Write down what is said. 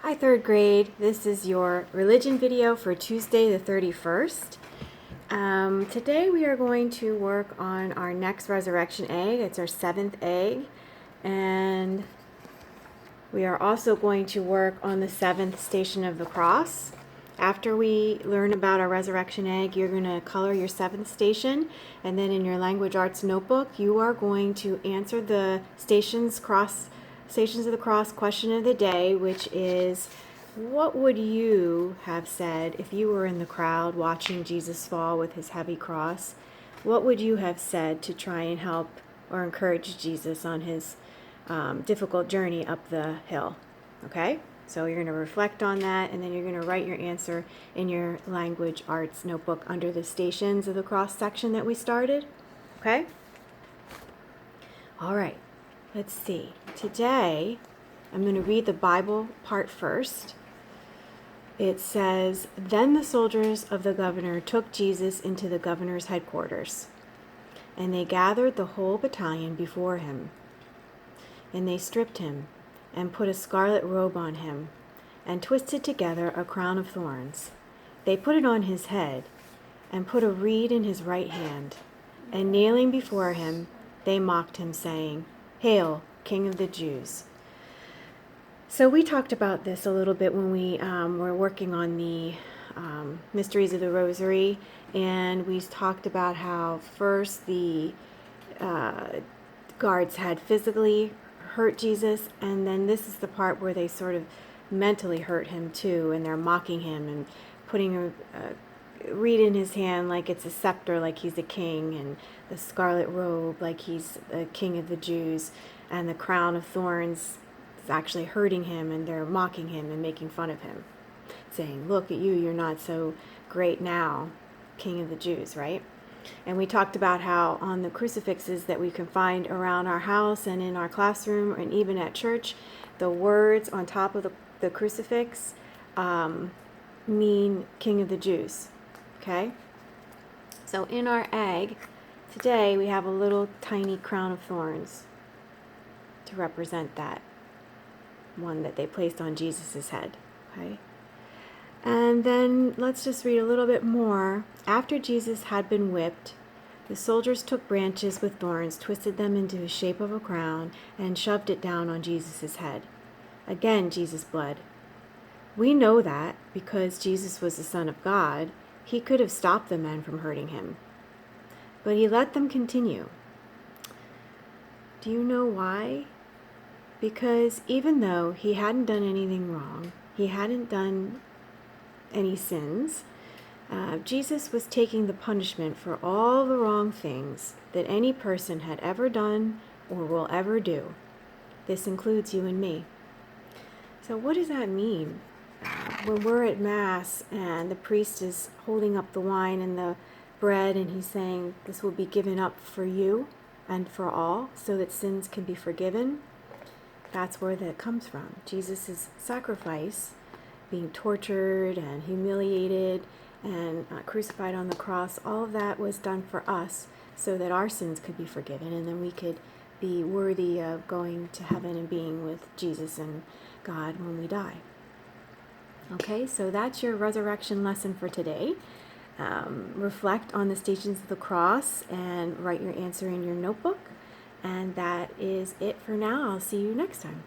Hi, third grade. This is your religion video for Tuesday the 31st. Today we are going to work on our next resurrection egg. It's our 7th egg. And we are also going to work on the 7th station of the cross. After we learn about our resurrection egg, you're going to color your 7th station. And then in your language arts notebook, you are going to answer the Stations of the Cross question of the day, which is, what would you have said if you were in the crowd watching Jesus fall with his heavy cross? What would you have said to try and help or encourage Jesus on his difficult journey up the hill? Okay? So you're going to reflect on that, and then you're going to write your answer in your language arts notebook under the Stations of the Cross section that we started. Okay? All right. Let's see. Today, I'm going to read the Bible part first. It says, "Then the soldiers of the governor took Jesus into the governor's headquarters, and they gathered the whole battalion before him. And they stripped him, and put a scarlet robe on him, and twisted together a crown of thorns. They put it on his head, and put a reed in his right hand. And kneeling before him, they mocked him, saying, 'Hail, King of the Jews.'" So we talked about this a little bit when we were working on the Mysteries of the Rosary, and we talked about how first the guards had physically hurt Jesus, and then this is the part where they sort of mentally hurt him too, and they're mocking him and putting a reed in his hand like it's a scepter, like he's a king, and the scarlet robe like he's the king of the Jews, and the crown of thorns is actually hurting him, and they're mocking him and making fun of him, saying, "Look at you, you're not so great now, king of the Jews," right? And we talked about how on the crucifixes that we can find around our house and in our classroom and even at church, the words on top of the crucifix mean King of the Jews. Okay? So in our egg, today we have a little tiny crown of thorns to represent that one that they placed on Jesus' head. Okay? And then let's just read a little bit more. "After Jesus had been whipped, the soldiers took branches with thorns, twisted them into the shape of a crown, and shoved it down on Jesus' head. Again, Jesus bled. We know that because Jesus was the Son of God, he could have stopped the men from hurting him. But he let them continue. Do you know why? Because even though he hadn't done anything wrong, he hadn't done any sins, Jesus was taking the punishment for all the wrong things that any person had ever done or will ever do. This includes you and me." So what does that mean? When we're at Mass and the priest is holding up the wine and the bread, and he's saying, "This will be given up for you and for all so that sins can be forgiven," that's where that comes from. Jesus' sacrifice, being tortured and humiliated and crucified on the cross, all of that was done for us so that our sins could be forgiven, and then we could be worthy of going to heaven and being with Jesus and God when we die. Okay, so that's your resurrection lesson for today. Reflect on the Stations of the Cross and write your answer in your notebook. And that is it for now. I'll see you next time.